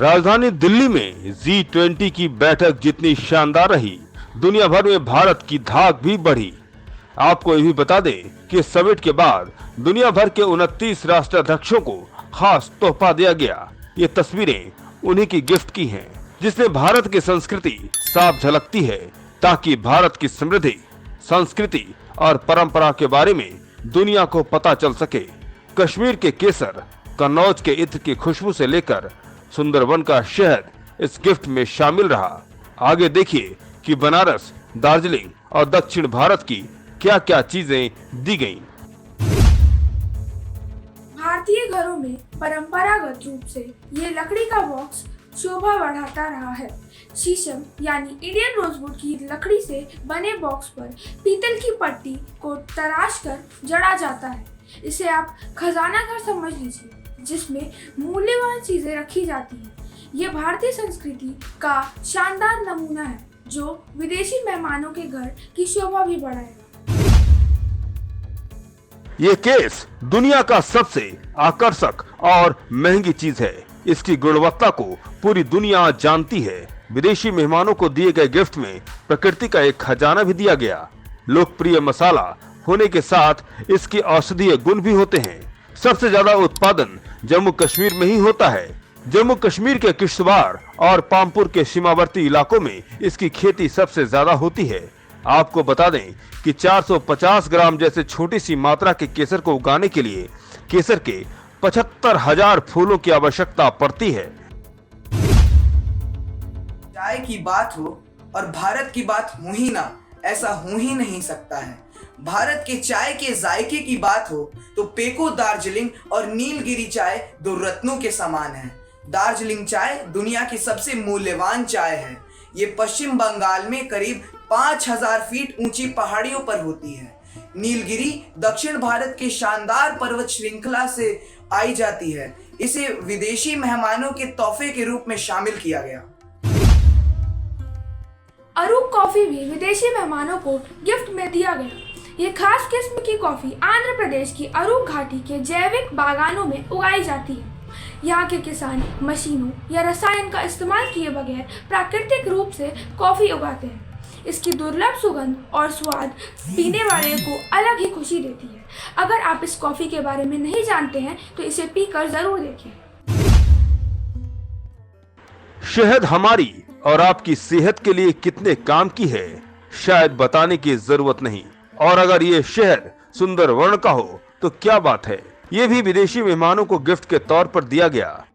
राजधानी दिल्ली में G20 की बैठक जितनी शानदार रही, दुनिया भर में भारत की धाक भी बढ़ी। आपको ये भी बता दें कि समिट के बाद दुनिया भर के 29 राष्ट्राध्यक्षों को खास तोहफा दिया गया। ये तस्वीरें उन्हीं की गिफ्ट की हैं, जिसमें भारत की संस्कृति साफ झलकती है, ताकि भारत की समृद्धि, संस्कृति और परंपरा के बारे में दुनिया को पता चल सके। कश्मीर के केसर, कन्नौज के इत्र की खुशबू से लेकर सुंदरबन का शहद इस गिफ्ट में शामिल रहा। आगे देखिए कि बनारस, दार्जिलिंग और दक्षिण भारत की क्या क्या चीजें दी गईं। भारतीय घरों में परंपरागत रूप से ये लकड़ी का बॉक्स शोभा बढ़ाता रहा है। शीशम यानी इंडियन रोजवुड की लकड़ी से बने बॉक्स पर पीतल की पट्टी को तराश कर जड़ा जाता है। इसे आप खजाना घर समझ लीजिए, जिसमें मूल्यवान चीजें रखी जाती हैं। ये भारतीय संस्कृति का शानदार नमूना है, जो विदेशी मेहमानों के घर की शोभा भी बढ़ाएगा। ये केस दुनिया का सबसे आकर्षक और महंगी चीज है। इसकी गुणवत्ता को पूरी दुनिया जानती है। विदेशी मेहमानों को दिए गए गिफ्ट में प्रकृति का एक खजाना भी दिया गया। लोकप्रिय मसाला होने के साथ इसके औषधीय गुण भी होते हैं। सबसे ज्यादा उत्पादन जम्मू कश्मीर में ही होता है। जम्मू कश्मीर के किश्तवाड़ और पामपुर के सीमावर्ती इलाकों में इसकी खेती सबसे ज्यादा होती है। आपको बता दें कि 450 ग्राम जैसे छोटी सी मात्रा के केसर को उगाने के लिए केसर के 75,000 फूलों की आवश्यकता पड़ती है। चाय की बात हो और भारत की बात हो ही ना, ऐसा हो ही नहीं सकता है। भारत के चाय के जायके की बात हो तो पेको दार्जिलिंग और नीलगिरी चाय दो रत्नों के समान है। दार्जिलिंग चाय दुनिया की सबसे मूल्यवान चाय है। ये पश्चिम बंगाल में करीब 5,000 फीट ऊंची पहाड़ियों पर होती है। नीलगिरी दक्षिण भारत के शानदार पर्वत श्रृंखला से आई जाती है। इसे विदेशी मेहमानों के तोहफे के रूप में शामिल किया गया। अरूक कॉफी भी विदेशी मेहमानों को गिफ्ट में दिया गया। ये खास किस्म की कॉफी आंध्र प्रदेश की अरूक घाटी के जैविक बागानों में उगाई जाती है। यहाँ के किसान मशीनों या रसायन का इस्तेमाल किए बगैर प्राकृतिक रूप से कॉफी उगाते हैं। इसकी दुर्लभ सुगंध और स्वाद पीने वाले को अलग ही खुशी देती है। अगर आप इस कॉफी के बारे में नहीं जानते हैं तो इसे पीकर जरूर देखें। शहद हमारी और आपकी सेहत के लिए कितने काम की है, शायद बताने की जरूरत नहीं। और अगर ये शहद सुंदर वर्ण का हो तो क्या बात है। ये भी विदेशी मेहमानों को गिफ्ट के तौर पर दिया गया।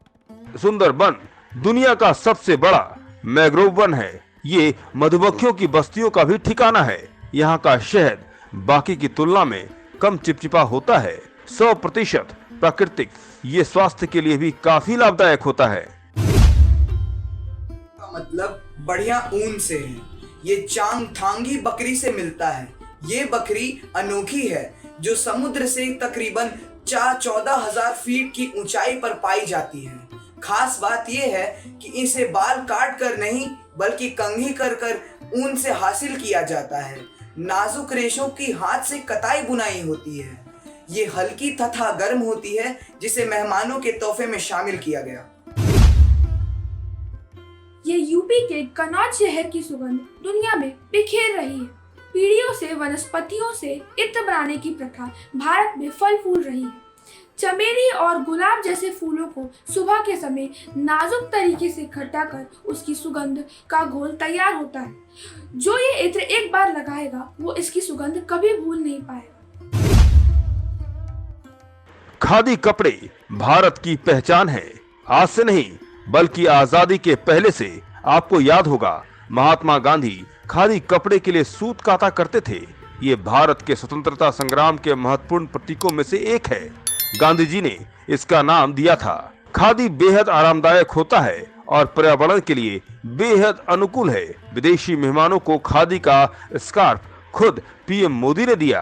सुंदरबन दुनिया का सबसे बड़ा मैंग्रोव वन है। ये मधुमक्खियों की बस्तियों का भी ठिकाना है। यहाँ का शहद बाकी की तुलना में कम चिपचिपा होता है। 100% प्राकृतिक। ये स्वास्थ्य के लिए भी काफी लाभदायक होता है। मतलब बढ़िया ऊन से है। ये चांगथांगी बकरी से मिलता है। ये बकरी अनोखी है, जो समुद्र से तकरीबन 14,000 फीट की ऊंचाई पर पाई जाती है। खास बात यह है कि इसे बाल काट कर नहीं बल्कि कंघी कर कर ऊन से हासिल किया जाता है। नाजुक रेशों की हाथ से कताई बुनाई होती है। ये हल्की तथा गर्म होती है, जिसे मेहमानों के तोहफे में शामिल किया गया। ये यूपी के कन्नौज शहर की सुगंध दुनिया में बिखेर रही है। पीढ़ियों से वनस्पतियों से इत्र बनाने की प्रथा भारत में फल फूल रही है। चमेली और गुलाब जैसे फूलों को सुबह के समय नाजुक तरीके से इकट्ठा कर उसकी सुगंध का घोल तैयार होता है। जो ये इत्र एक बार लगाएगा वो इसकी सुगंध कभी भूल नहीं पाएगा। खादी कपड़े भारत की पहचान है। आज से नहीं बल्कि आजादी के पहले से। आपको याद होगा, महात्मा गांधी खादी कपड़े के लिए सूत काता करते थे। ये भारत के स्वतंत्रता संग्राम के महत्वपूर्ण प्रतीकों में से एक है। गांधी जी ने इसका नाम दिया था। खादी बेहद आरामदायक होता है और पर्यावरण के लिए बेहद अनुकूल है। विदेशी मेहमानों को खादी का स्कार्फ खुद पीएम मोदी ने दिया।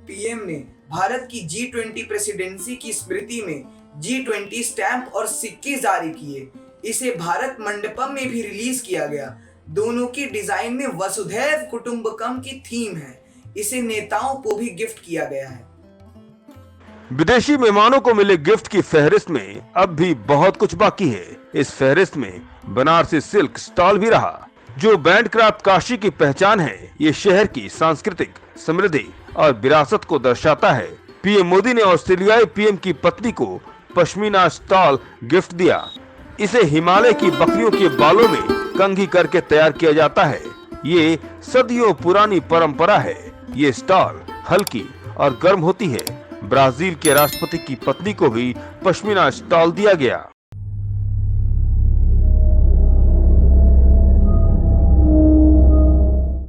पीएम ने भारत की G20 प्रेसिडेंसी की स्मृति में G20 स्टैंप और सिक्के जारी किए। इसे भारत मंडपम में भी रिलीज किया गया। दोनों की डिजाइन में वसुधैव कुटुंबकम की थीम है। इसे नेताओं को भी गिफ्ट किया गया है। विदेशी मेहमानों को मिले गिफ्ट की फहरिस्त में अब भी बहुत कुछ बाकी है। इस फहरिस्त में बनारसी सिल्क स्टॉल भी रहा, जो बैंडक्राफ्ट काशी की पहचान है। ये शहर की सांस्कृतिक समृद्धि और विरासत को दर्शाता है। पीएम मोदी ने ऑस्ट्रेलियाई पीएम की पत्नी को पश्मीना स्टॉल गिफ्ट दिया। इसे हिमालय की बकरियों के बालों में कंघी करके तैयार किया जाता है। ये सदियों पुरानी परंपरा है। ये स्टॉल हल्की और गर्म होती है। ब्राजील के राष्ट्रपति की पत्नी को भी पश्मीना स्टॉल दिया गया।